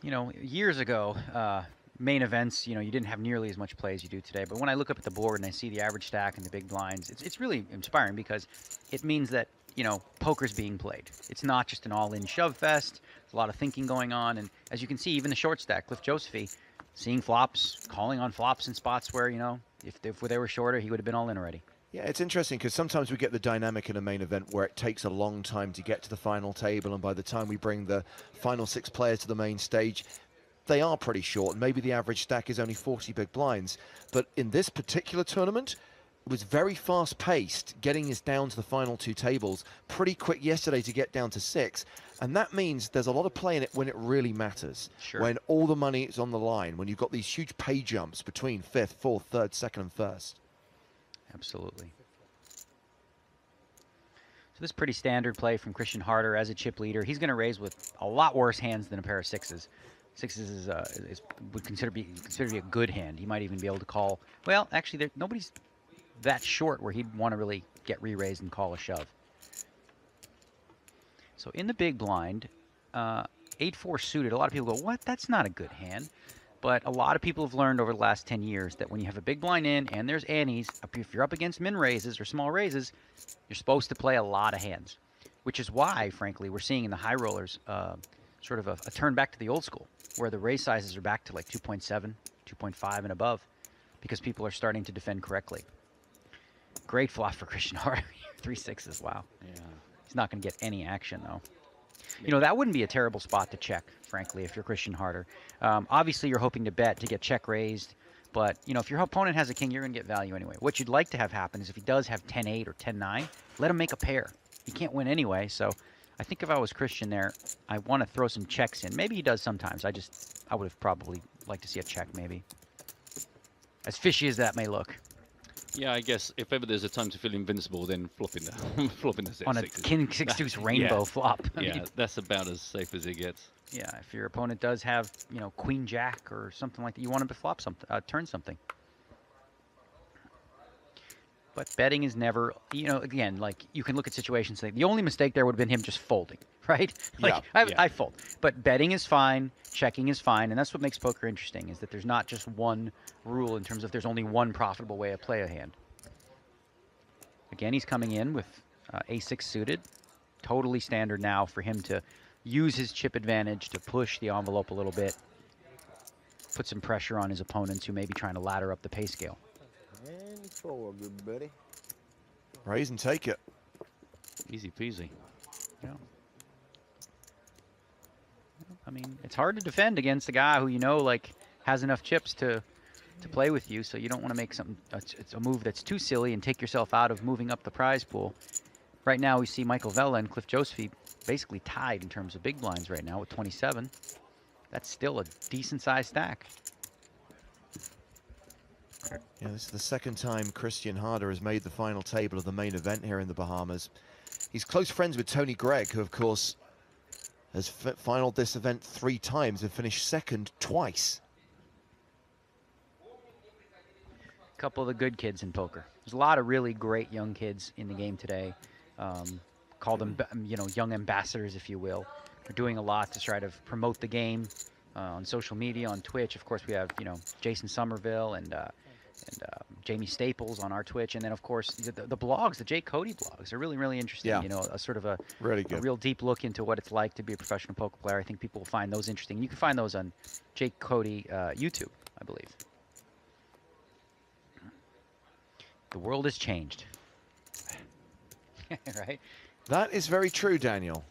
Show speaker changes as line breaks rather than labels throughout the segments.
You know, years ago, main events, you know, you didn't have nearly as much play as you do today. But when I look up at the board and I see the average stack and the big blinds, it's really inspiring because it means that, you know, poker's being played. It's not just an all-in shove fest. There's a lot of thinking going on. And as you can see, even the short stack, Cliff Josephy, seeing flops, calling on flops in spots where, you know, if they were shorter, he would have been all in already.
Yeah, it's interesting because sometimes we get the dynamic in a main event where it takes a long time to get to the final table, and by the time we bring the final 6 players to the main stage, they are pretty short. Maybe the average stack is only 40 big blinds. But in this particular tournament, it was very fast-paced, getting us down to the final 2 tables. Pretty quick yesterday to get down to 6. And that means there's a lot of play in it when it really matters.
Sure.
When all the money is on the line, when you've got these huge pay jumps between 5th, 4th, 3rd, 2nd, and 1st.
Absolutely. So this is pretty standard play from Christian Harder as a chip leader. He's going to raise with a lot worse hands than a pair of sixes. Sixes would consider to be a good hand. He might even be able to call. Well, actually, nobody's that short where he'd want to really get re-raised and call a shove. So in the big blind, 8-4 suited. A lot of people go, "What? That's not a good hand." But a lot of people have learned over the last 10 years that when you have a big blind in and there's antes, if you're up against min raises or small raises, you're supposed to play a lot of hands, which is why, frankly, we're seeing in the high rollers sort of a turn back to the old school, where the raise sizes are back to like 2.7, 2.5 and above, because people are starting to defend correctly. Great flop for Christian Harder. 3 sixes, wow.
Yeah.
He's not going to get any action, though. You know, that wouldn't be a terrible spot to check, frankly, if you're Christian Harder. Obviously, you're hoping to bet to get check raised, but, you know, if your opponent has a king, you're going to get value anyway. What you'd like to have happen is if he does have 10-8 or 10-9, let him make a pair. He can't win anyway, so I think if I was Christian there, I want to throw some checks in. Maybe he does sometimes. I would have probably liked to see a check, maybe. As fishy as that may look.
Yeah, I guess if ever there's a time to feel invincible, then flopping the flopping the
On a
sixes.
king 6 deuce rainbow
Yeah.
flop. I
Yeah,
mean,
that's about as safe as it gets.
yeah, if your opponent does have, you know, queen jack or something like that, you want him to flop something, turn something. But betting is never, you know, again, like you can look at situations like the only mistake there would have been him just folding, right? Like
Yeah.
I fold. But betting is fine, checking is fine, and that's what makes poker interesting is that there's not just one rule in terms of there's only one profitable way to play a hand. Again, he's coming in with A6 suited. Totally standard now for him to use his chip advantage to push the envelope a little bit, put some pressure on his opponents who may be trying to ladder up the pay scale.
And forward, good buddy.
Raise and take it.
Easy peasy.
Yeah. I mean, it's hard to defend against a guy who you know like has enough chips to play with you, so you don't want to make something it's a move that's too silly and take yourself out of moving up the prize pool. Right now we see Michael Vella and Cliff Josephy basically tied in terms of big blinds right now with 27. That's still a decent sized stack.
Yeah, this is the second time Christian Harder has made the final table of the main event here in the Bahamas. He's close friends with Tony Gregg, who of course has finaled this event 3 times and finished second twice.
Couple of the good kids in poker. There's a lot of really great young kids in the game today. Call them, you know, young ambassadors, if you will. They're doing a lot to try to promote the game on social media, on Twitch. Of course, we have, you know, Jason Somerville and Jamie Staples on our Twitch, and then of course the blogs, the Jake Cody blogs, are really, really interesting.
Yeah.
You know, a sort of a
Really good.
a real deep look into what it's like to be a professional poker player. I think people will find those interesting. You can find those on Jake Cody YouTube, I believe. The world has changed. Right?
That is very true, Daniel.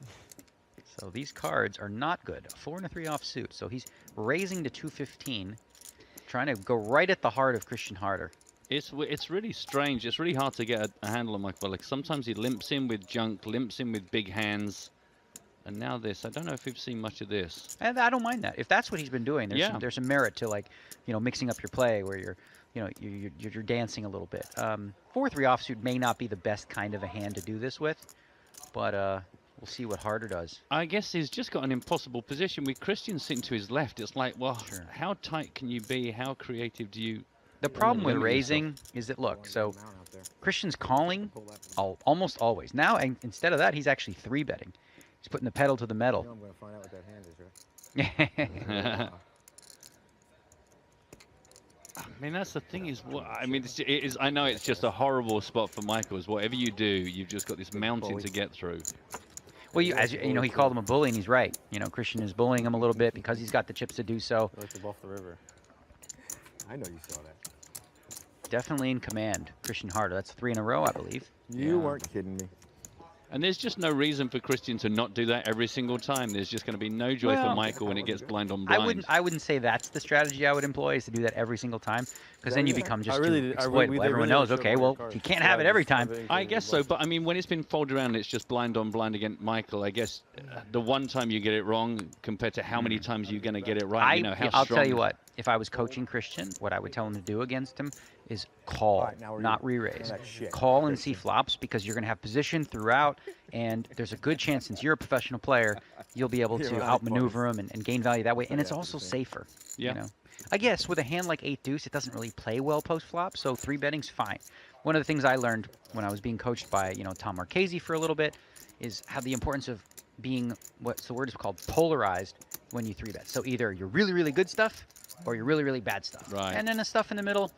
So these cards are not good. A 4 and a 3 offsuit. So he's raising to 215, trying to go right at the heart of Christian Harder.
It's really strange. It's really hard to get a handle on Michael. Like sometimes he limps in with junk, limps in with big hands, and now this. I don't know if we've seen much of this.
And I don't mind that. If that's what he's been doing, there's
Yeah.
there's some merit to, like, you know, mixing up your play where you're, you know, you're dancing a little bit. 4-3 offsuit may not be the best kind of a hand to do this with, but we'll see what Harder does.
I guess he's just got an impossible position with Christian sitting to his left. It's like, well,
Sure.
how tight can you be? How creative do you?
The problem with
limit
raising is that, look, so Christian's calling almost always. Now, instead of that, he's actually 3-betting. He's putting the pedal to the metal.
I'm going to find out what that hand is, right?
I mean, that's the thing is, I mean, it is. I know it's just a horrible spot for Michael. Is whatever you do, you've just got this mountain to get through.
Well, you know, he called him a bully, and he's right. You know, Christian is bullying him a little bit because he's got the chips to do so.
Like the off the river. I know you saw that.
Definitely in command, Christian Harder. That's 3 in a row, I believe.
You weren't kidding me.
And there's just no reason for Christian to not do that every single time. There's just going to be no joy for Michael when it gets blind on blind.
I wouldn't say that's the strategy I would employ, is to do that every single time, because then you become just too exploitable. Everyone knows, okay, well, he can't have it every time.
I guess so, but I mean, when it's been folded around, it's just blind on blind against Michael. I guess the one time you get it wrong compared to how many times you're going to get it right. You know, how
I'll
strong.
tell you what. If I was coaching Christian, what I would tell him to do against him is call, not re-raise. Call and see flops, because you're going to have position throughout, and there's a good chance, since you're a professional player, you'll be able to outmaneuver him and gain value that way. And it's also safer.
Yeah.
You know? I guess with a hand like 8 deuce, it doesn't really play well post flop, so 3-betting's fine. One of the things I learned when I was being coached by, you know, Tom Marchese for a little bit is how the importance of being, what's the word is called, polarized when you 3-bet. So either you're really, really good stuff, or you're really, really bad stuff.
Right.
And then the stuff in the middle,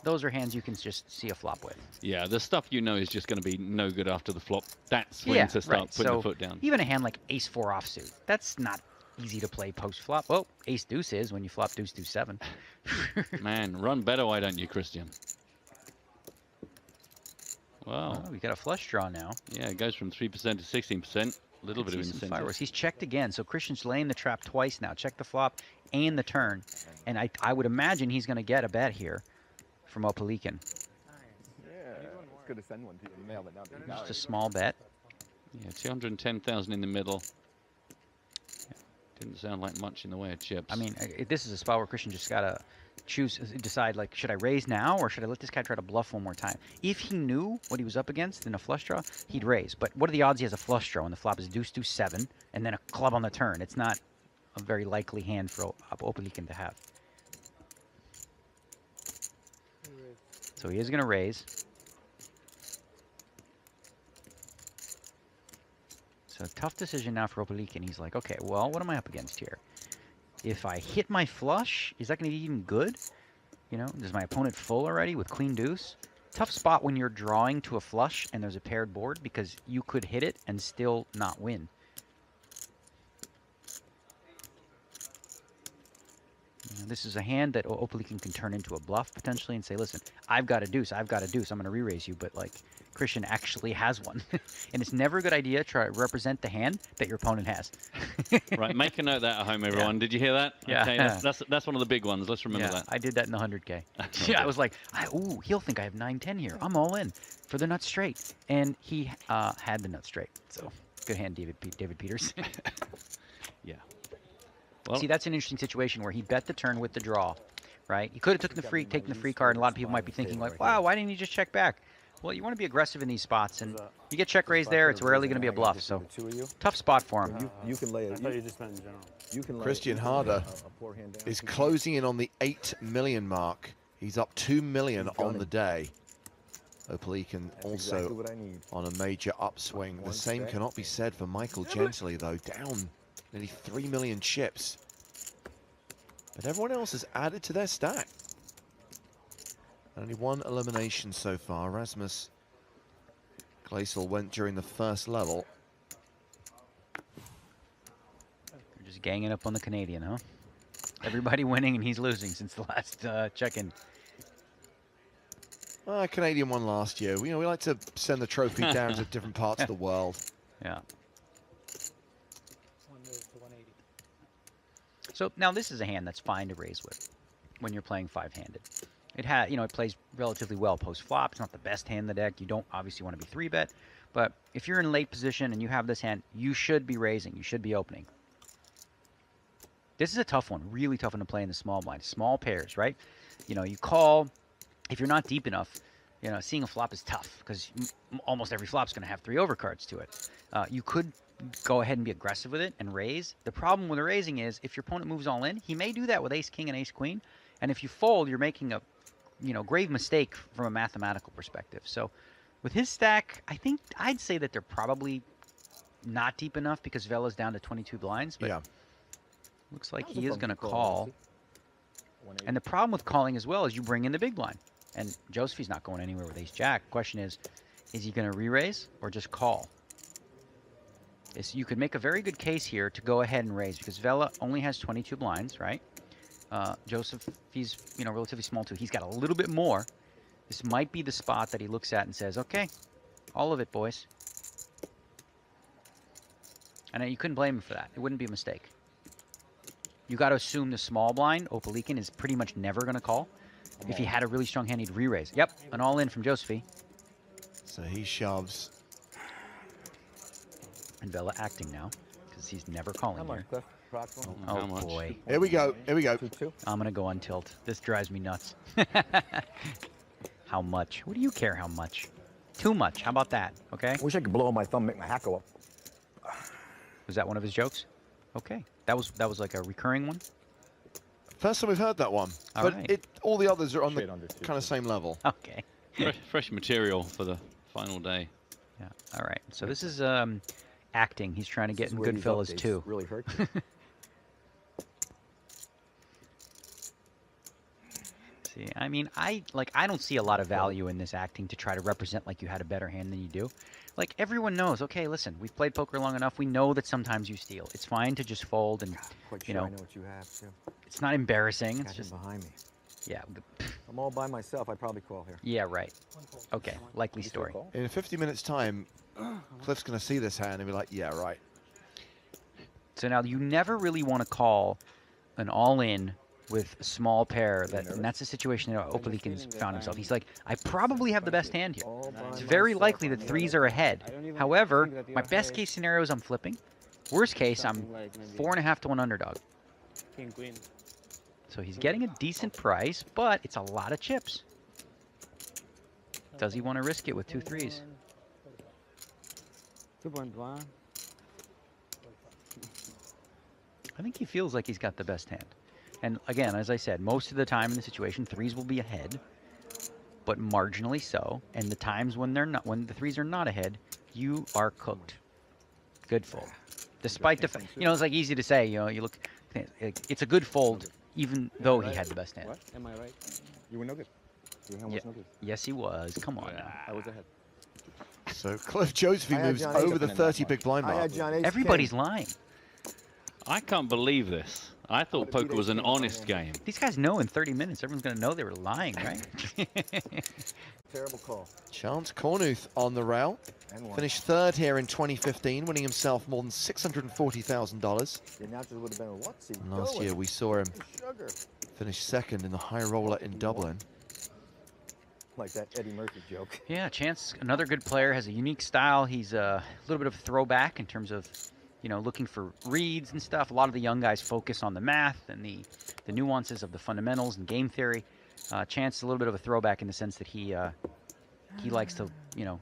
those are hands you can just see a flop with.
Yeah, the stuff you know is just going to be no good after the flop. That's when to start putting the foot down.
Even a hand like ace 4 offsuit, that's not easy to play post flop. Well, ace deuce is when you flop deuce 7.
Man, run better, why don't you, Christian? Wow.
Oh, we got a flush draw now.
Yeah, it goes from 3% to 16%. A little bit of incentive.
He's checked again, so Christian's laying the trap twice now. Check the flop and the turn. And I would imagine he's going to get a bet here from Opalikin.
Yeah, it's good to send one to you in the mail, but now
Just a small bet.
Yeah, 210,000 in the middle. Didn't sound like much in the way of chips.
I mean, this is a spot where Christian just got to decide, like, should I raise now or should I let this guy try to bluff one more time? If he knew what he was up against in a flush draw, he'd raise. But what are the odds he has a flush draw when the flop is deuce 7 and then a club on the turn? It's not a very likely hand for Opalikin to have. So he is going to raise. So tough decision now for Opalikin. He's like, okay, well, what am I up against here? If I hit my flush, is that going to be even good? You know, is my opponent full already with queen deuce? Tough spot when you're drawing to a flush and there's a paired board, because you could hit it and still not win. You know, this is a hand that Opalikin can turn into a bluff potentially and say, listen, I've got a deuce, I'm going to re-raise you, but like Christian actually has one. And it's never a good idea to try to represent the hand that your opponent has.
Right, make a note of that at home, everyone. Yeah. Did you hear that?
Yeah.
Okay, that's one of the big ones. Let's remember that.
I did that in the 100K. Yeah, I was like, ooh, he'll think I have 9-10 here. I'm all in for the nut straight. And he had the nut straight. So good hand, David Peters.
Yeah. Well,
see, that's an interesting situation where he bet the turn with the draw, right? He could have taken the free card, and a lot of people might be thinking like, wow, why didn't he just check back? Well, you want to be aggressive in these spots, and you get check raised there, it's rarely going to be a bluff. So tough spot for him.
You can lay it.
I thought you just meant in general.
You can
Christian Harder is closing in on the 8 million mark. He's up 2 million on the day. Opalikin also on a major upswing. The same cannot be said for Michael Gentily, though, down nearly 3 million chips. But everyone else has added to their stack. Only one elimination so far. Rasmus Glaisel went during the first level.
You're just ganging up on the Canadian, huh? Everybody winning and he's losing since the last check-in.
Canadian won last year. We like to send the trophy down to different parts of the world.
Yeah. So now this is a hand that's fine to raise with when you're playing 5-handed. It plays relatively well post flop. It's not the best hand in the deck. You don't obviously want to be 3-bet, but if you're in late position and you have this hand, you should be raising. You should be opening. This is a tough one, really tough one to play in the small blind. Small pairs, right? You call. If you're not deep enough, seeing a flop is tough because almost every flop's going to have 3 overcards to it. You could go ahead and be aggressive with it and raise. The problem with the raising is if your opponent moves all in, he may do that with ace king and ace queen. And if you fold, you're making a grave mistake from a mathematical perspective. So with his stack, I'd say that they're probably not deep enough because Vela's down to 22 blinds. But
yeah.
Looks like
That was a
he is
funky
going to
call,
call.
Jesse. 180.
And the problem with calling as well is you bring in the big blind. And Josephy's not going anywhere with ace-jack. Question is he going to re-raise or just call? You could make a very good case here to go ahead and raise because Vela only has 22 blinds, right? Joseph, he's relatively small too. He's got a little bit more. This might be the spot that he looks at and says, okay, all of it, boys. And you couldn't blame him for that. It wouldn't be a mistake. You got to assume the small blind, Opalikin, is pretty much never going to call. If he had a really strong hand, he'd re-raise. Yep, an all-in from Josephy.
So he shoves.
And Vela acting now because he's never calling
How much,
here.
Cliff? Approximately?
How
Oh,
much?
boy.
Here we go. Here we go.
2-2.
I'm going to go on tilt. This drives me nuts. How much? What do you care how much? Too much. How about that? Okay?
Wish I could blow on my thumb, make my hat go up.
Was that one of his jokes? Okay. That was like a recurring one?
First time we've heard that one.
All
But
right.
all the others are on
Straight
the
under 2.
kind of same level.
Okay.
Fresh material for the final day.
Yeah. All right. So this is acting. He's trying to get
This is
in
where these
Goodfellas
updates
too.
really hurt you.
See, I mean, I don't see a lot of value in this acting to try to represent like you had a better hand than you do. Like everyone knows, okay, listen, we've played poker long enough. We know that sometimes you steal. It's fine to just fold and
Quite
You
sure
know,
I know what you have, too.
it's not embarrassing. It's
Got him
just
behind me.
yeah.
I'm all by myself. I'd probably call here.
Yeah, right. Okay, likely
You still
story.
call?
In 50 minutes' time, Cliff's going to see this hand and be like, yeah, right.
So now you never really want to call an all-in with a small pair. And that's the situation that Opalikin's found himself. He's like, I probably have the best hand here.
All by
It's very
myself.
likely that threes are ahead. However, my best case scenario is I'm flipping. Worst case, I'm 4.5 to 1 underdog.
King, queen.
So he's getting a decent price, but it's a lot of chips. Does he want to risk it with 2 threes?
2.1.
I think he feels like he's got the best hand. And again, as I said, most of the time in the situation, threes will be ahead, but marginally so. And the times when when the threes are not ahead, you are cooked. Good fold. Despite the fact, it's like easy to say, you look, it's a good fold, even though he had the best hand.
What? Am I right?
You were no good. Your hand
Yeah.
was no good.
Yes, he was. Come on now.
I was ahead.
So Cliff Josephine
I had
moves
John
over
Ace
the
up in that
30
one.
big blind
I
mark.
had John Ace
Everybody's
King.
lying.
I can't believe this. I thought
What a
poker was an
beat-ace king
honest
on
game.
These guys know in 30 minutes everyone's going to know they were lying, right?
Terrible call.
Chance Cornuth on the rail.
And one.
Finished third here in 2015, winning himself more than $640,000.
The announcers would have been, what's he
And last
doing?
year we saw him
Sugar.
finish second in the high roller in Dublin.
Like that Eddie Murphy joke.
Yeah, Chance, another good player, has a unique style. He's a little bit of a throwback in terms of, looking for reads and stuff. A lot of the young guys focus on the math and the nuances of the fundamentals and game theory. Chance is a little bit of a throwback in the sense that he likes to,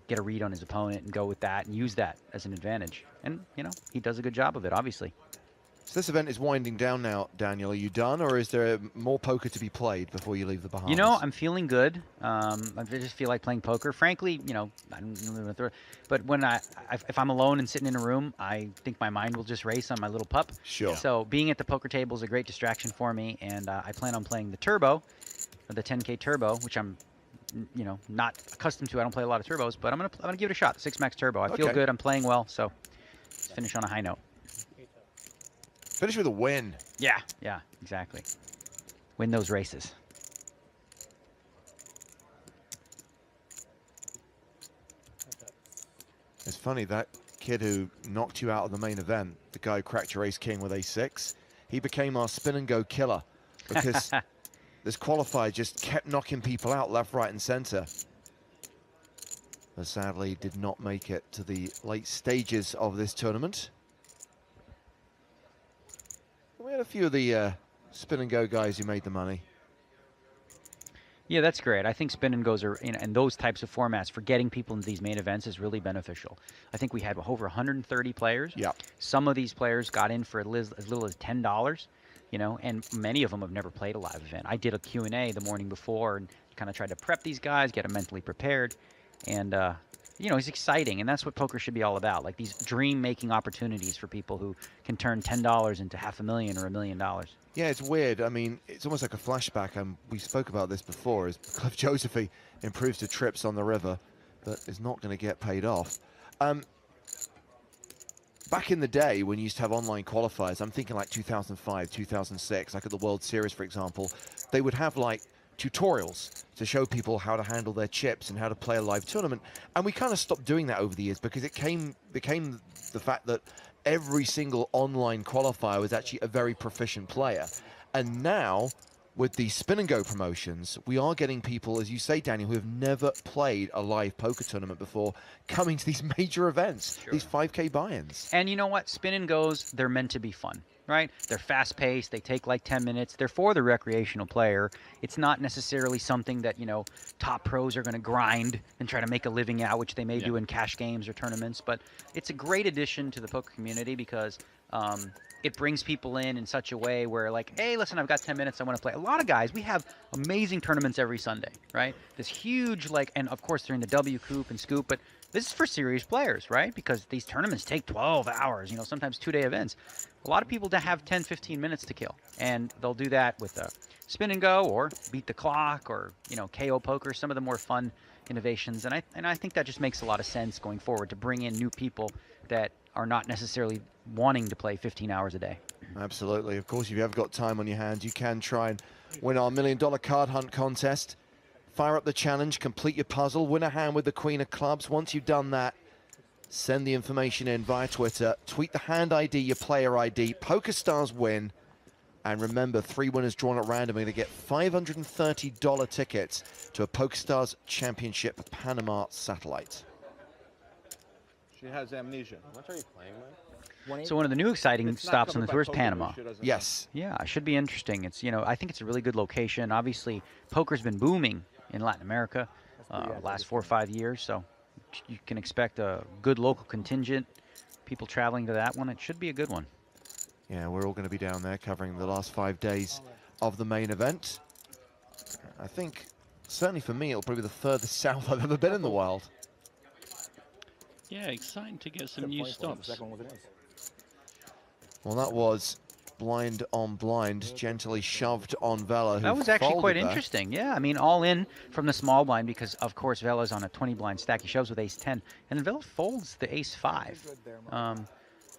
get a read on his opponent and go with that and use that as an advantage. And, he does a good job of it, obviously.
So this event is winding down now, Daniel. Are you done, or is there more poker to be played before you leave the Bahamas?
I'm feeling good. I just feel like playing poker. Frankly, I don't know, but when if I'm alone and sitting in a room, I think my mind will just race on my little pup.
Sure.
So being at the poker table is a great distraction for me, and I plan on playing the Turbo, the 10K Turbo, which I'm, not accustomed to. I don't play a lot of turbos, but I'm gonna give it a shot. 6-max Turbo. I feel
Okay.
good. I'm playing well, so let's finish on a high note.
Finish with a win.
Yeah, exactly. Win those races.
It's funny, that kid who knocked you out of the main event, the guy who cracked your ace king with a6, he became our spin and go killer because this qualifier just kept knocking people out left, right, and center. But sadly did not make it to the late stages of this tournament. We had a few of the spin and go guys who made the money.
Yeah, that's great. I think spin and goes are and those types of formats for getting people into these main events is really beneficial. I think we had over 130 players.
Yeah.
Some of these players got in for as little as $10, and many of them have never played a live event. I did a Q&A the morning before and kind of tried to prep these guys, get them mentally prepared, and you know, it's exciting, and that's what poker should be all about. Like these dream-making opportunities for people who can turn $10 into $500,000 or $1 million.
Yeah, it's weird. I mean, it's almost like a flashback, and we spoke about this before, as Cliff Josephy improves to trips on the river, but is not going to get paid off. Back in the day, when you used to have online qualifiers, I'm thinking like 2005, 2006, like at the World Series, for example, they would have like tutorials to show people how to handle their chips and how to play a live tournament. And we kind of stopped doing that over the years because it became the fact that every single online qualifier was actually a very proficient player. And now, with the spin and go promotions, we are getting people, as you say, Daniel, who have never played a live poker tournament before, coming to these major events, these 5K buy-ins.
And you know what? Spin and goes, they're meant to be fun, right? They're fast-paced. They take like 10 minutes. They're for the recreational player. It's not necessarily something that, you know, top pros are going to grind and try to make a living out, which they may do in cash games or tournaments. But it's a great addition to the poker community because it brings people in such a way where, like, hey, listen, I've got 10 minutes, I want to play. A lot of guys, we have amazing tournaments every Sunday, right? This huge, like, and of course they're in the W Coop and Scoop, but this is for serious players, right? Because these tournaments take 12 hours, you know, sometimes 2-day events. A lot of people have 10, 15 minutes to kill, and they'll do that with a spin and go or beat the clock or, you know, KO poker, some of the more fun innovations. And I think that just makes a lot of sense going forward to bring in new people that are not necessarily wanting to play 15 hours a day.
Absolutely. Of course, if you have got time on your hands, you can try and win our $1 million card hunt contest. Fire up the challenge, complete your puzzle, win a hand with the Queen of Clubs. Once you've done that, send the information in via Twitter. Tweet the hand ID, your player ID. PokerStars win. And remember, 3 winners drawn at random are going to get $530 tickets to a PokerStars Championship Panama satellite.
She has amnesia. What are you playing, man?
So one of the new exciting stops on the tour is Panama.
Yes.
Yeah, it should be interesting. It's, you know, I think it's a really good location. Obviously, poker's been booming in Latin America last 4 or 5 years, so you can expect a good local contingent, people traveling to that one. It should be a good one.
Yeah, we're all going to be down there covering the last 5 days of the main event. I think, certainly for me, it'll probably be the furthest south I've ever been in the world.
Yeah, exciting to get some new stops.
Well, that was blind on blind, gently shoved on Vela.
That was actually quite interesting. Yeah, I mean, all in from the small blind because, of course, Vela's on a 20 blind stack. He shoves with ace-10, and then Vela folds the ace-5. A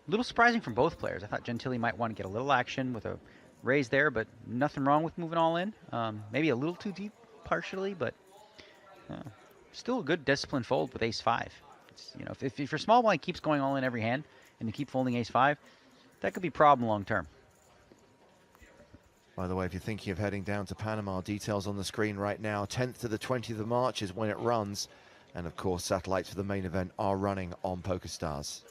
little surprising from both players. I thought Gentili might want to get a little action with a raise there, but nothing wrong with moving all in. Maybe a little too deep partially, but still a good disciplined fold with ace-5. You know, if your small blind keeps going all in every hand and you keep folding ace-5, that could be a problem long term.
By the way, if you're thinking of heading down to Panama, details on the screen right now. 10th to the 20th of March is when it runs. And of course, satellites for the main event are running on PokerStars.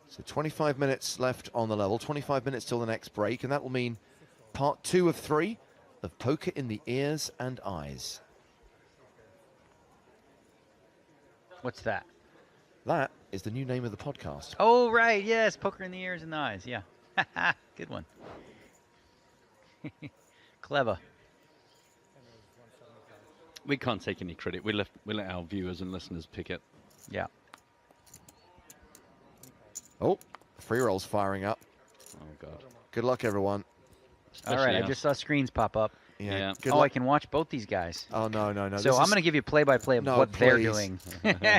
So 25 minutes left on the level, 25 minutes till the next break, and that will mean part 2 of 3 of Poker in the Ears and Eyes.
What's that?
That is the new name of the podcast.
Oh, right, yes, Poker in the Ears and Eyes, yeah. Good one. Clever.
We can't take any credit. We let our viewers and listeners pick it.
Yeah.
Oh, free roll's firing up.
Oh, God.
Good luck, everyone.
All right, I just saw screens pop up.
Yeah.
Good
Oh,
luck.
I can watch both these guys.
Oh, no.
So I'm going to give you a play-by-play of
No,
what they're
please.
doing.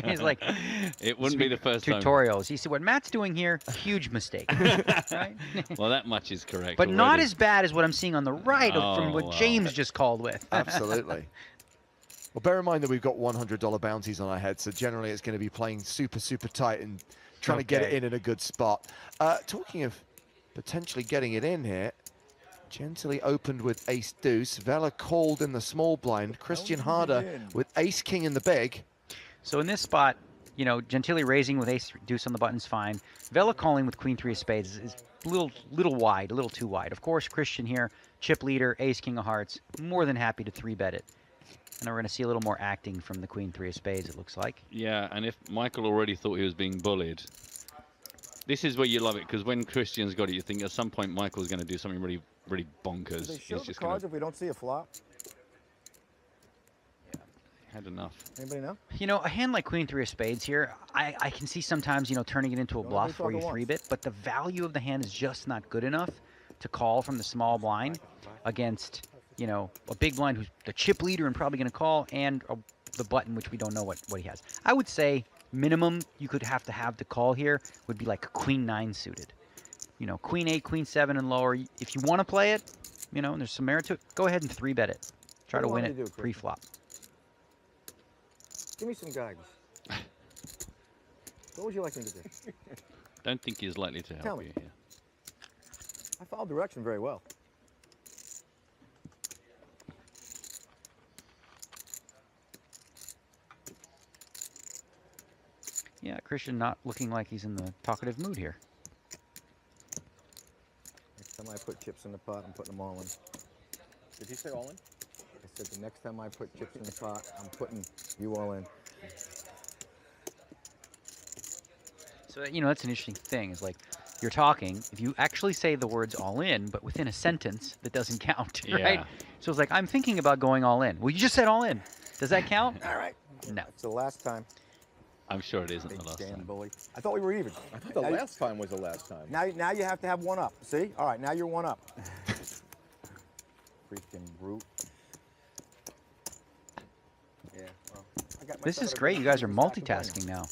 He's like,
It wouldn't be the first time.
tutorials. You see what Matt's doing here? Huge mistake. Right?
Well, that much is correct.
But not
already.
as bad as what I'm seeing on the right from what
wow.
James just called with.
Absolutely. Well, bear in mind that we've got $100 bounties on our head, so generally it's going to be playing super, super tight and trying to get it in a good spot. Talking of potentially getting it in here, Gentili opened with ace-deuce. Vela called in the small blind. Christian Harder with ace-king in the big.
So in this spot, you know, Gentili raising with ace-deuce on the button's fine. Vela calling with queen-3 of spades is a little wide, a little too wide. Of course, Christian here, chip leader, ace-king of hearts, more than happy to 3-bet it. And we're going to see a little more acting from the queen-3 of spades, it looks like.
Yeah, and if Michael already thought he was being bullied, This is where you love it, because when Christian's got it, you think at some point Michael's going to do something really, really bonkers.
Do they show
He's
the
just
cards if we don't see a flop?
had enough.
Anybody know?
You know, a hand like Queen Three of Spades here, I can see sometimes, you know, turning it into a
Don't
bluff
everybody
where you
talk at
3-bet, but the value of the hand is just not good enough to call from the small blind against, you know, a big blind who's the chip leader and probably going to call, and the button, which we don't know what he has. I would say minimum you could have to call here would be like a Queen 9 suited. You know, Queen 8, Queen 7 and lower. If you want to play it, you know, and there's some merit to it, go ahead and 3-bet it. Try
What
to
do you
win
want me to do,
it
Christian?
pre-flop.
Give me some guidance. What would you like me to do?
Don't think he's likely to
Tell
help
me.
you here.
I follow direction very well.
Yeah, Christian not looking like he's in the talkative mood here.
Next time I put chips in the pot, I'm putting them all in.
Did he say all in?
I said the next time I put chips in the pot, I'm putting you all in.
So, you know, that's an interesting thing is like you're talking, if you actually say the words all in, but within a sentence, that doesn't count, right?
Yeah.
So it's like, I'm thinking about going all in. Well, you just said all in. Does that count?
All right.
No.
It's the last time.
I'm sure it isn't
Big
the last
damn
time.
bully. I thought we were even.
I thought the
Now-
last time was the last time.
Now you have to have one up. See? All right, now you're one up. Freaking brute. Yeah. Well, I got
This
myself
is
at a
great.
good
You guys are
stack of buenos.
multitasking now.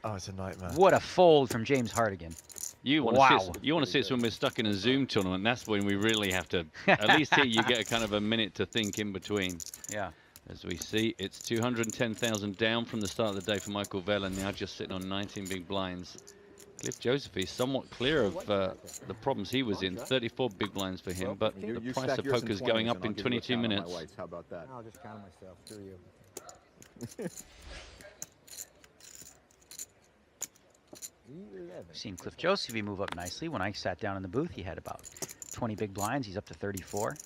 Oh, it's a nightmare.
What a fold from James Hardigan.
You want
Wow.
to sit? You want to sit when we're stuck in a Zoom tournament? That's when we really have to. At least here you get a kind of a minute to think in between.
Yeah.
As we see, it's 210,000 down from the start of the day for Michael Vella, now just sitting on 19 big blinds. Cliff Joseph is somewhat clear of the problems he was in. 34 big blinds for him, but
You
the price
stack
of
yours
poker is
20s
going
and
up
I'll
in
give you a
22
count on my
minutes.
whites. How about that?
I'll just count myself. Screw you. 11.
Seen Cliff Joseph move up nicely. When I sat down in the booth, he had about 20 big blinds. He's up to 34.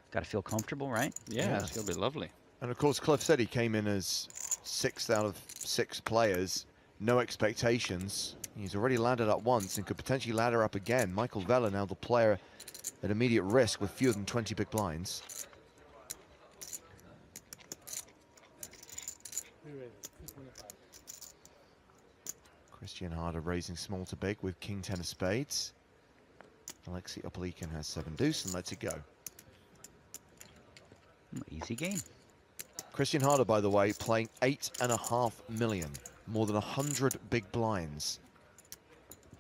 Got to feel comfortable, right?
Yeah, it's going to be lovely.
And of course, Cliff said he came in as 6th out of 6 players, no expectations. He's already laddered up once and could potentially ladder up again. Michael Vella now the player at immediate risk with fewer than 20 big blinds. Christian Harder raising small to big with King 10 of spades. Alexei Opelikin has 7 deuce and lets it go.
Easy game.
Christian Harder, by the way, playing 8.5 million, more than 100 big blinds.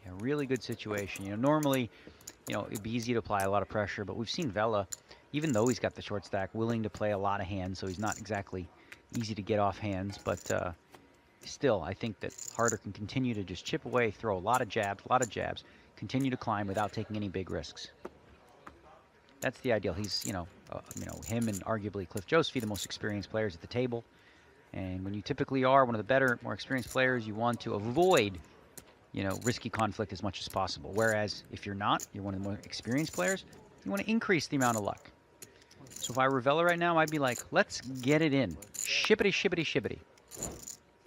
Yeah, really good situation. You know, normally, you know, it'd be easy to apply a lot of pressure, but we've seen Vella, even though he's got the short stack, willing to play a lot of hands, so he's not exactly easy to get off hands, but still, I think that Harder can continue to just chip away, throw a lot of jabs, continue to climb without taking any big risks. That's the ideal. He's, you know, him and arguably Cliff Joseph, the most experienced players at the table. And when you typically are one of the better, more experienced players, you want to avoid, you know, risky conflict as much as possible. Whereas if you're not, you're one of the more experienced players, you want to increase the amount of luck. So if I were Vella right now, I'd be like, let's get it in. Shippity, shippity, shippity.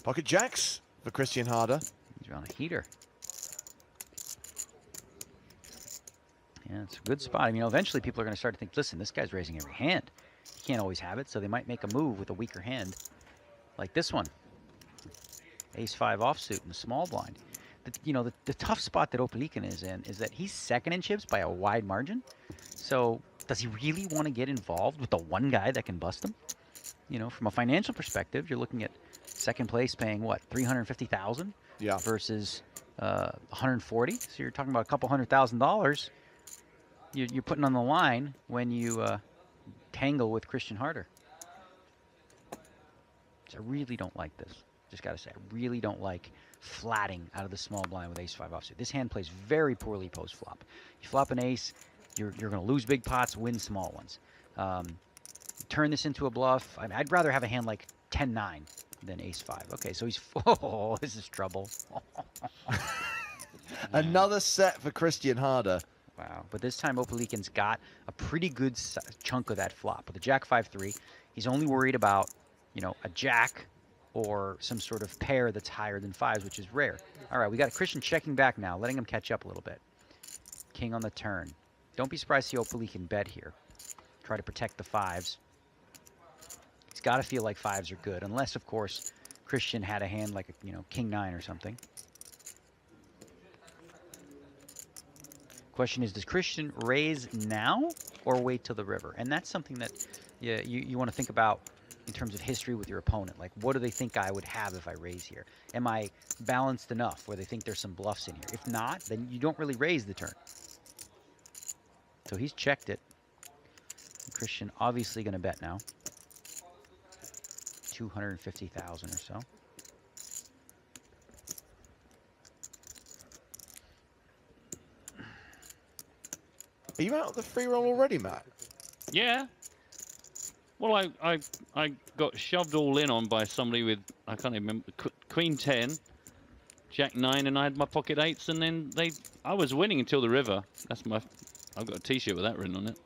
Pocket jacks for Christian Harder.
He's on a heater. Yeah, it's a good spot. I mean, eventually people are going to start to think, listen, this guy's raising every hand. He can't always have it, so they might make a move with a weaker hand. Like this one. Ace-5 offsuit in the small blind. The tough spot that Opelikin is in is that he's second in chips by a wide margin. So does he really want to get involved with the one guy that can bust him? You know, from a financial perspective, you're looking at second place paying, what, $350,000?
Yeah.
Versus 140. So you're talking about a couple $100,000 you're putting on the line when you tangle with Christian Harder. So I really don't like this. Just got to say, I really don't like flatting out of the small blind with ace-5 offsuit. This hand plays very poorly post-flop. You flop an ace, you're going to lose big pots, win small ones. Turn this into a bluff. I mean, I'd rather have a hand like 10-9 than ace-5. Okay, so he's... Oh, this is trouble.
Another set for Christian Harder.
Wow, but this time Opelikin's got a pretty good chunk of that flop. With the jack 5-3, he's only worried about, you know, a jack or some sort of pair that's higher than 5s, which is rare. All right, we got Christian checking back now, letting him catch up a little bit. King on the turn. Don't be surprised to see Opali can bet here. Try to protect the 5s. He's got to feel like 5s are good, unless, of course, Christian had a hand like, King 9 or something. Question is, does Christian raise now or wait till the river? And that's something that you want to think about in terms of history with your opponent. Like, what do they think I would have if I raise here? Am I balanced enough where they think there's some bluffs in here? If not, then you don't really raise the turn. So he's checked it. Christian obviously going to bet now. 250,000 or so.
Are you out of the free roll already, Matt?
Yeah. Well, I got shoved all in on by somebody with, I can't even remember, Queen 10, Jack 9, and I had my pocket 8s, and then I was winning until the river. I've got a T-shirt with that written on it.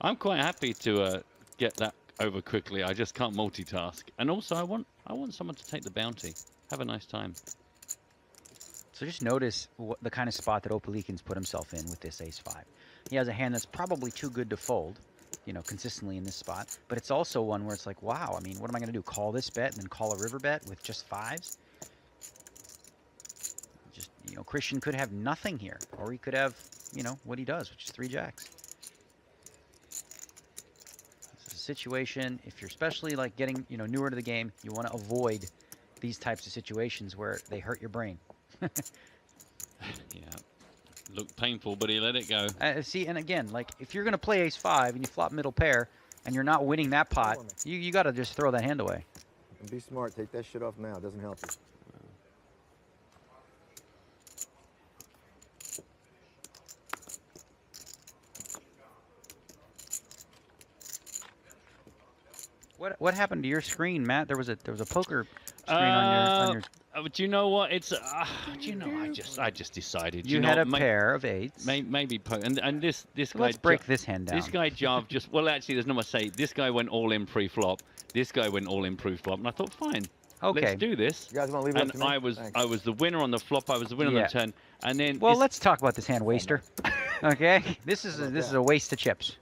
I'm quite happy to get that over quickly. I just can't multitask. And also, I want someone to take the bounty. Have a nice time.
So just notice the kind of spot that Opalikin's put himself in with this ace-5. He has a hand that's probably too good to fold, consistently in this spot. But it's also one where it's like, wow, I mean, what am I going to do? Call this bet and then call a river bet with just 5s? Just, Christian could have nothing here. Or he could have, what he does, which is 3 jacks. This is a situation, if you're especially like getting, newer to the game, you want to avoid these types of situations where they hurt your brain.
Yeah. Looked painful, but he let it go.
See, and again, like, if you're going to play ace-5 and you flop middle pair and you're not winning that pot, you got to just throw that hand away.
And be smart. Take that shit off now. It doesn't help you.
What happened to your screen, Matt? There was a poker screen on your.
Do you know what? It's I just decided.
You had a pair of 8s.
Maybe and this
So
guy.
let's break this hand down.
This guy Jav just actually there's no more say. This guy went all in pre-flop. This guy went all in pre-flop, and I thought fine.
Okay.
Let's do this.
You guys want to leave it up to me?
I was the winner on the flop. I was the winner on the turn, and then.
Well, let's talk about this hand waster. Okay, this is a waste of chips.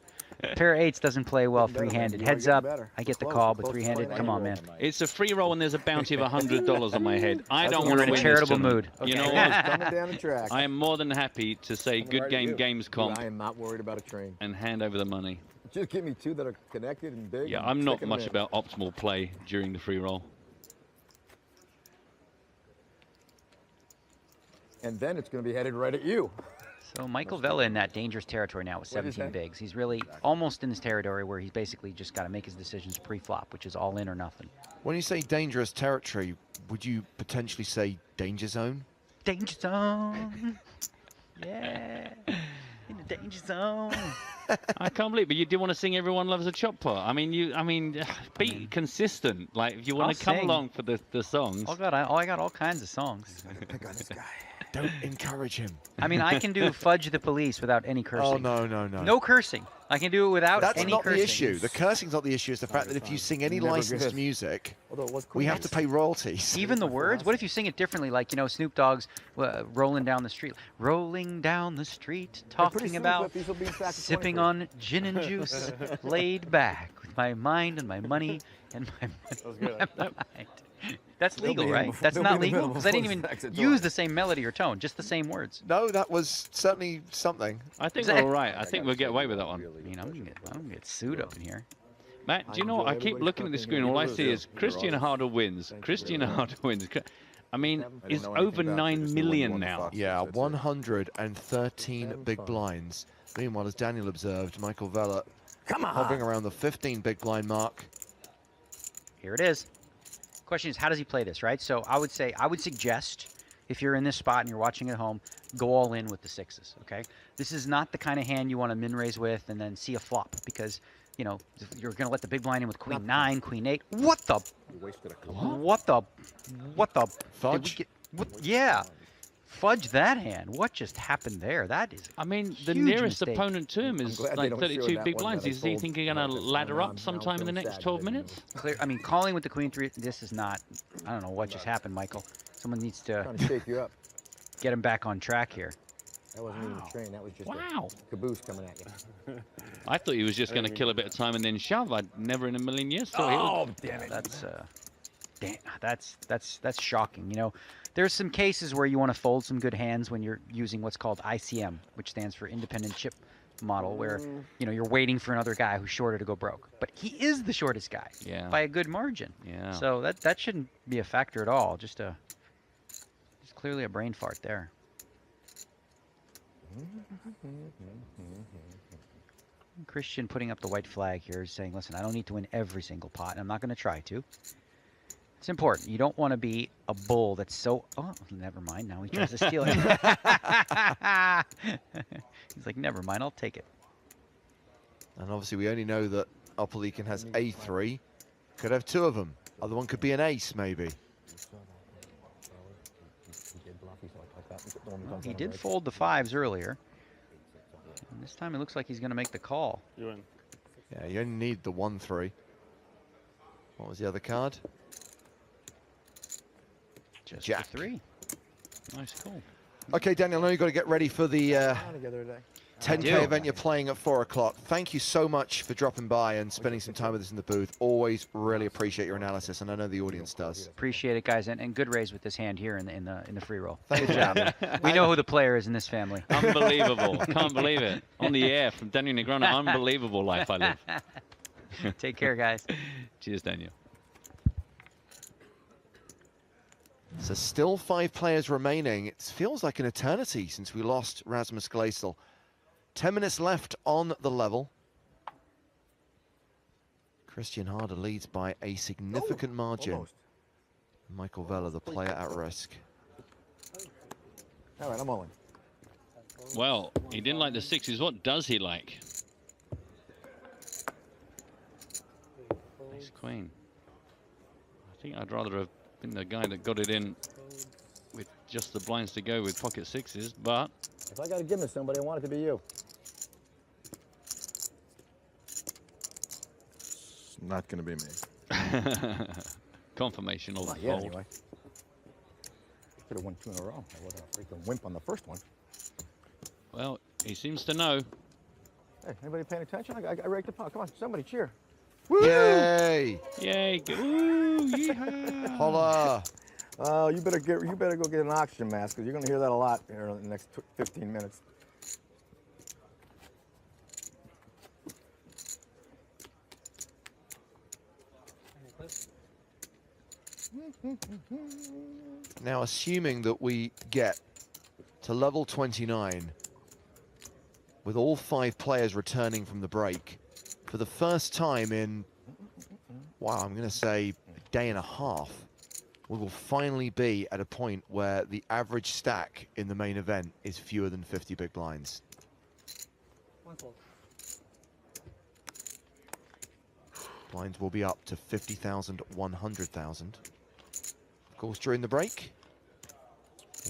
Pair of 8s doesn't play well three-handed. Heads up, I get the call, but three-handed, come on, man.
It's a free roll and there's a bounty of $100 on my head. I don't want
You're
to
in a
win
charitable
this
mood.
You know
Coming
what?
down the track.
I am more than happy to say good game, Gamescom,
I am not worried about a train.
and hand over the money.
Just give me 2 that are connected and big.
Yeah,
and
I'm not
stick 'em
much
in.
about optimal play during the free roll.
And then it's going to be headed right at you.
So Michael Vella in that dangerous territory now with 17 bigs. He's really almost in this territory where he's basically just got to make his decisions pre-flop, which is all in or nothing.
When you say dangerous territory, would you potentially say danger zone?
Danger zone. Yeah. In the danger zone.
I can't believe, but you do want to sing "Everyone Loves a Chop Pot." I mean, be consistent. Like, if you want to come along for the songs.
I got all kinds of songs.
Pick on this guy.
Don't encourage him.
I mean, I can do Fudge the Police without any cursing.
Oh, no, no, no.
No cursing. I can do it without
That's
any
not
cursing.
the issue. The cursing's not the issue. It's the fact that if you sing any
Never
licensed
good.
music,
Although it was
we
cool.
have to pay royalties.
Even the words? What if you sing it differently, like, Snoop Dogg's rolling down the street. Rolling down the street, talking about sipping on gin and juice, laid back with my mind and my money and my mind. That's legal, right? That's not legal? Because I didn't even use the same melody or tone, just the same words.
No, that was certainly something.
I think we're all right. I think we'll get away with that one.
I mean, I'm gonna get sued up in here.
Matt, do you know what? I keep looking at the screen. All I see is Christian Harder wins. Christian Harder wins. I mean, it's over 9 million now.
Yeah, 113 big blinds. Meanwhile, as Daniel observed, Michael Vella hovering around the 15 big blind mark.
Here it is. Question is, how does he play this, right? So I would suggest, if you're in this spot and you're watching at home, go all in with the 6s, okay? This is not the kind of hand you want to min-raise with and then see a flop because, you're going to let the big blind in with Queen 9, Queen 8. What the? What the?
Fudge?
Yeah. fudge that hand. What just happened there? That is.
I mean, the
Huge
nearest
mistake.
opponent to him
I'm
is
glad they
like
don't show
32
that
big
one
blinds.
that I
Is he
sold.
thinking going to
Now
ladder
I'm
up sometime in the
feeling
next
sad
12
because I
minutes?
I mean, calling with the queen three. This is not. I don't know what just happened, Michael. Someone needs to
trying to shake you up.
get him back on track here.
That wasn't even a train. That was just
Wow.
a caboose coming at you.
I thought he was just going to kill a bit of time and then shove. I'd never in a million years thought he would.
Oh, damn it.
That's shocking. You know, there's some cases where you want to fold some good hands when you're using what's called ICM, which stands for independent chip model, where you know you're waiting for another guy who's shorter to go broke. But he is the shortest guy by a good margin.
Yeah.
So that shouldn't be a factor at all. Just clearly a brain fart there. Christian putting up the white flag here is saying, listen, I don't need to win every single pot, and I'm not going to try to. It's important. You don't want to be a bull that's so... Oh, never mind. Now he tries to steal it. He's like, never mind. I'll take it.
And obviously we only know that Opelican has A3. Could have two of them. Other one could be an ace, maybe.
Well, he did fold the fives earlier. And this time it looks like he's going to make the call.
You're in.
Yeah, you only need the 1-3. What was the other card?
Just
Jack.
the 3.
Nice call.
Okay, Daniel, I know you've got to get ready for the
Together today.
10K event you're playing at 4 o'clock. Thank you so much for dropping by and spending some time with us in the booth. Always really appreciate your analysis, and I know the audience does.
Appreciate it, guys, and good raise with this hand here in the free roll.
Thank
Good job. We know who the player is in this family.
Unbelievable. Can't believe it. On the air from Daniel Negreanu. Unbelievable life I live.
Take care, guys.
Cheers, Daniel.
So still 5 players remaining. It feels like an eternity since we lost Rasmus Gleisel. 10 minutes left on the level. Christian Harder leads by a significant margin.
Almost.
Michael Vella, the player at risk.
All right, I'm all in.
Well, he didn't like the sixes. What does he like? Ace queen. I think I'd rather have been the guy that got it in with just the blinds to go with pocket sixes, but
If I got to give it to somebody, I want it to be you.
It's not going to be me.
confirmation of
Not
the
yet,
fold.
anyway. Could have won 2 in a row. I wasn't a freaking wimp on the first one.
Well, he seems to know.
Hey, anybody paying attention? I raked the pot. Come on, somebody cheer.
Yay!
Yay! Ooh, yeehaw.
Holla!
Oh, you better go get an oxygen mask, because you're going to hear that a lot here in the next 15 minutes.
Now, assuming that we get to level 29 with all 5 players returning from the break for the first time in, wow, I'm going to say a day and a half, we will finally be at a point where the average stack in the main event is fewer than 50 big blinds. Blinds will be up to 50,000, 100,000. Of course, during the break,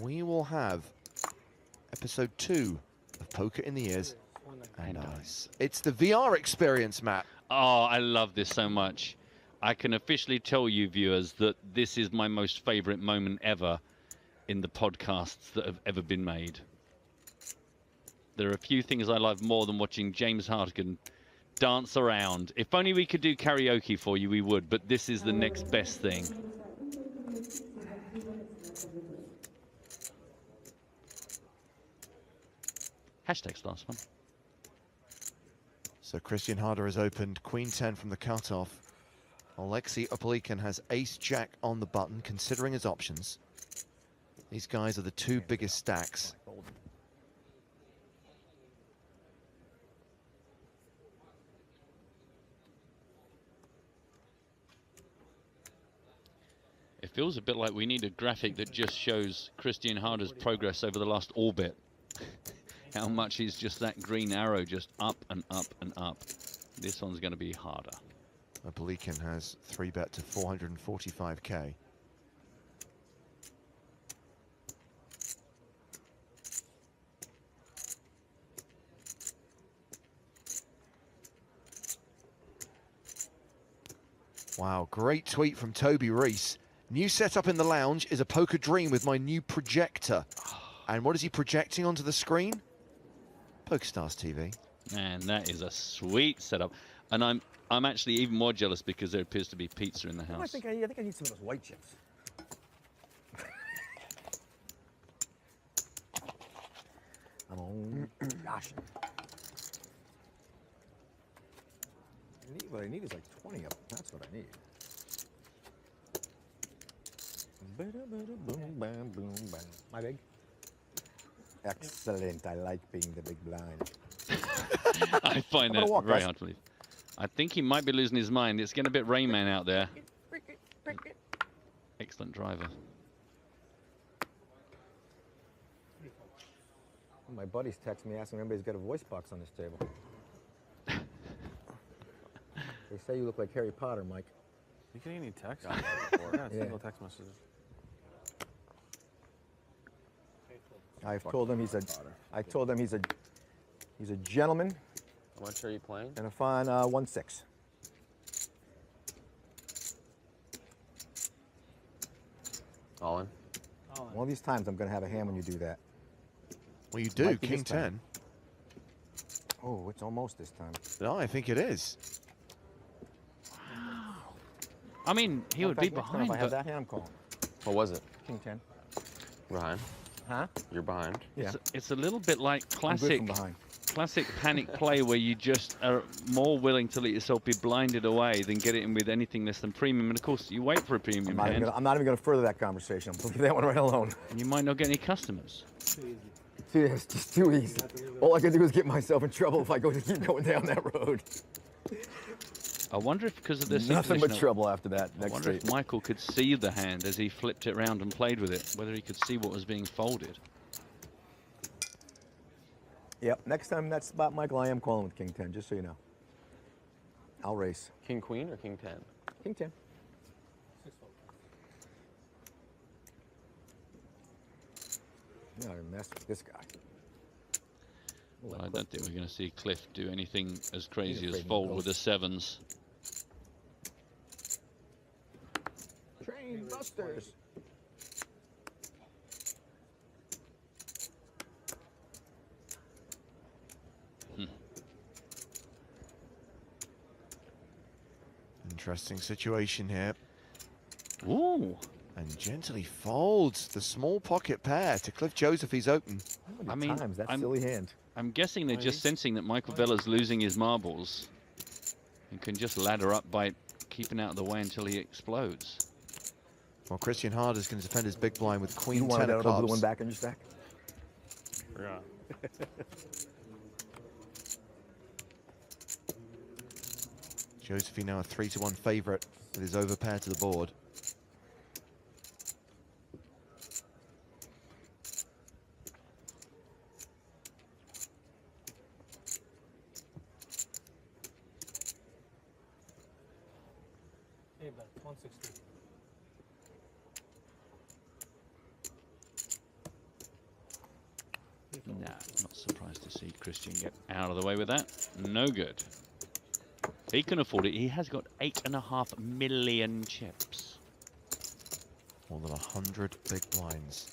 we will have episode 2 of Poker in the Ears and Eyes. It's the VR experience, Matt.
Oh, I love this so much. I can officially tell you, viewers, that this is my most favorite moment ever in the podcasts that have ever been made. There are a few things I love more than watching James Hartigan dance around. If only we could do karaoke for you, we would, but this is the next best thing. Hashtag's last one.
So Christian Harder has opened Queen 10 from the cutoff. Alexei Opelican has Ace Jack on the button, considering his options. These guys are the 2 biggest stacks.
It feels a bit like we need a graphic that just shows Christian Harder's progress over the last orbit. How much is just that green arrow just up and up and up. This one's going to be harder.
Opelican has 3-bet to 445k. Wow, great tweet from Toby Reese. New setup in the lounge is a poker dream with my new projector. And what is he projecting onto the screen? PokerStars TV.
Man, that is a sweet setup. And I'm actually even more jealous because there appears to be pizza in the house.
I think I need some of those white chips. I'm on. Gosh. What I need is like 20 of them. That's what I need. Boom, bam, boom, bam. My big? Excellent. I like being the big blind.
I find that very hard to believe. I think he might be losing his mind. It's getting a bit Rain Man out there. Excellent driver.
My buddies text me asking if anybody's got a voice box on this table. They say you look like Harry Potter, Mike.
You getting any text? Yeah, single text messages.
I've told him he's a gentleman.
How much are you playing?
And a fine 1-6.
All in.
One of these times I'm going to have a hand when you do that.
Well, you do,
Might be
King
this time.
10.
Oh, it's almost this time.
No, I think it is.
I mean, he would be behind,
If I have
but
that hand, I'm calling.
What was it?
King 10.
Behind.
Huh?
You're behind.
Yeah.
it's a little bit like
I'm good
classic
from behind.
classic panic play where you just are more willing to let yourself be blinded away than get it in with anything less than premium. And of course, you wait for a premium hand,
I'm not even going to further that conversation. I'm going to leave that one right alone.
and you might not get any customers.
See, it's just too easy. All I can do is get myself in trouble if I keep going down that road.
I wonder if because of this
Nothing but
position,
trouble after that.
I
Next
wonder
street.
if Michael could see the hand as he flipped it around and played with it, whether he could see what was being folded.
Yep. Next time that's spot, Michael, I am calling with King 10, just so you know. I'll race.
King Queen or King 10?
King 10. No, I mess with this guy.
Well, I don't think we're going to see Cliff do anything as crazy as
afraid of
fold
ghosts.
with the sevens.
Train busters.
Interesting situation here.
Ooh.
And gently folds the small pocket pair to Cliff Joseph. He's open.
How many times that silly hand?
I'm guessing they're just sensing that Michael Vella's losing his marbles and can just ladder up by keeping out of the way until he explodes.
Well, Christian Harder's going to defend his big blind with
You
Queen
wanted
10
that
of
other blue
clubs.
one back in your stack?
Yeah.
Josephine now a 3-1 favourite with his overpair to the board.
Hey, bet 160.
Nah, not surprised to see Christian get out of the way with that. No good. He can afford it. He has got 8.5 million chips.
More than 100 big blinds.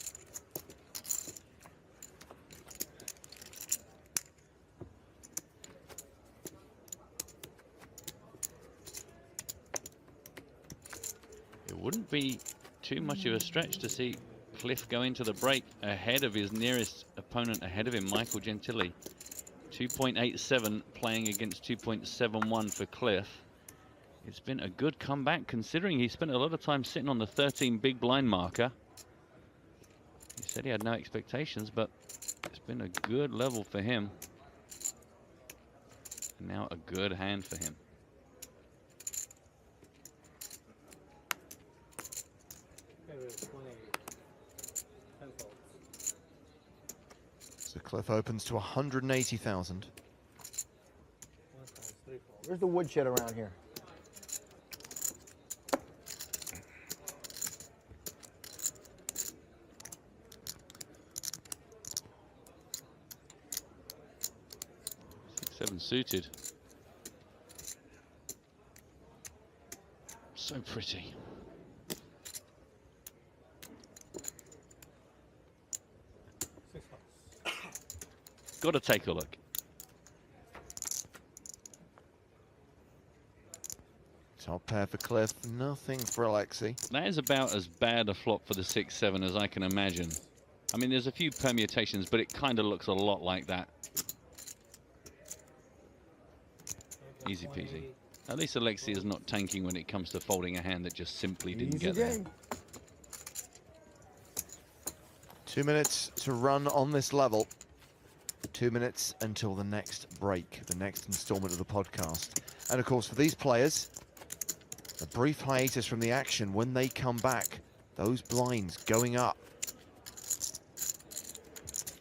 It wouldn't be too much of a stretch to see Cliff go into the break ahead of his nearest opponent ahead of him, Michael Gentili. 2.87 playing against 2.71 for Cliff. It's been a good comeback considering he spent a lot of time sitting on the 13 big blind marker. He said he had no expectations, but it's been a good level for him. And now a good hand for him.
Okay, wait, 28. 10 folds.
So Cliff opens to 180,000.
1 times 3 folds.
Where's the woodshed around here?
Seven suited. So pretty.
Six holes.
Got to take a look.
Top pair for Cliff, nothing for Alexei.
That is about as bad a flop for the 6-7 as I can imagine. I mean, there's a few permutations, but it kind of looks a lot like that. Easy peasy. At least Alexei is not tanking when it comes to folding a hand that just simply didn't
Easy
get there.
game.
2 minutes to run on this level. 2 minutes until the next break, the next installment of the podcast. And of course, for these players, a brief hiatus from the action. When they come back, those blinds going up.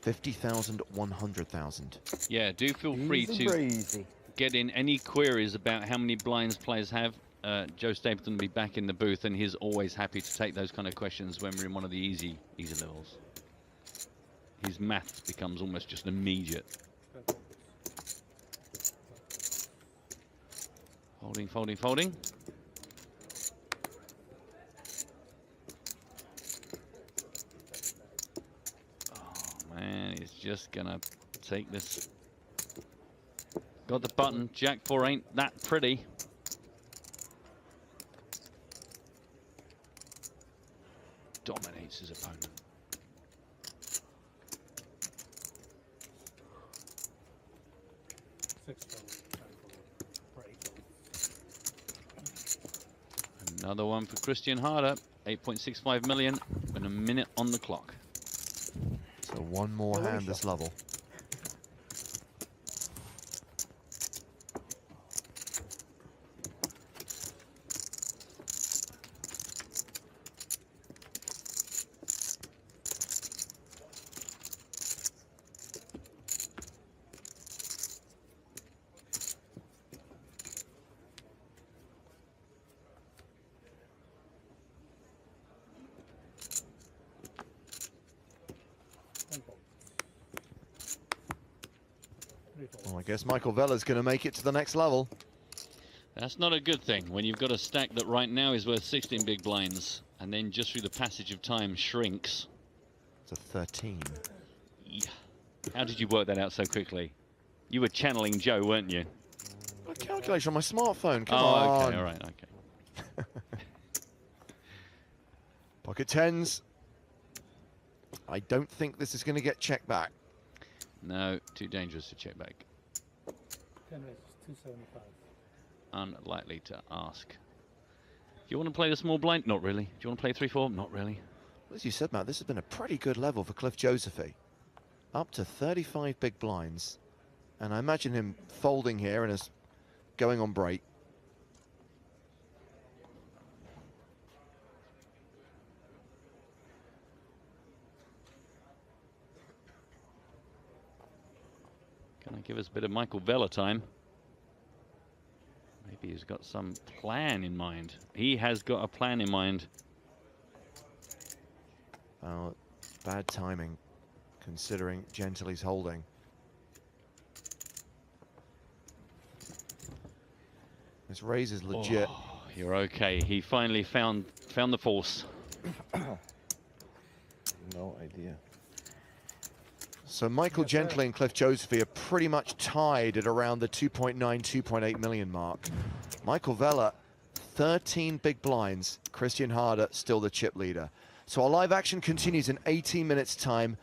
50,000, 100,000.
Yeah, do feel free
Easy
to
breezy.
get in any queries about how many blinds players have. Joe Stapleton will be back in the booth, and he's always happy to take those kind of questions when we're in one of the easy levels. His math becomes almost just immediate. Folding, folding, folding. Oh man, he's just gonna take this. Got the button. Jack 4 ain't that pretty. Dominates his opponent. Another one for Christian Harder. 8.65 million and a minute on the clock.
So one more hand this level. Well, I guess Michael Vella's going to make it to the next level.
That's not a good thing when you've got a stack that right now is worth 16 big blinds and then just through the passage of time shrinks.
It's a 13.
Yeah. How did you work that out so quickly? You were channeling Joe, weren't you?
A calculation on my smartphone, come
oh,
on.
okay, all right, okay.
Pocket tens. I don't think this is going to get checked back.
No, too dangerous to check back.
10 races, 275.
Unlikely to ask. Do you want to play the small blind? Not really. Do you want to play 3-4? Not really.
As you said, Matt, this has been a pretty good level for Cliff Josephy. Up to 35 big blinds. And I imagine him folding here and is going on break.
Gonna give us a bit of Michael Vella time. Maybe he's got some plan in mind. He has got a plan in mind.
Oh, bad timing, considering Gently's holding. This raise is legit.
Oh, you're okay. He finally found the force.
No idea.
So Michael Gently and Cliff Josephy are pretty much tied at around the 2.9, 2.8 million mark. Michael Vella, 13 big blinds. Christian Harder, still the chip leader. So our live action continues in 18 minutes time.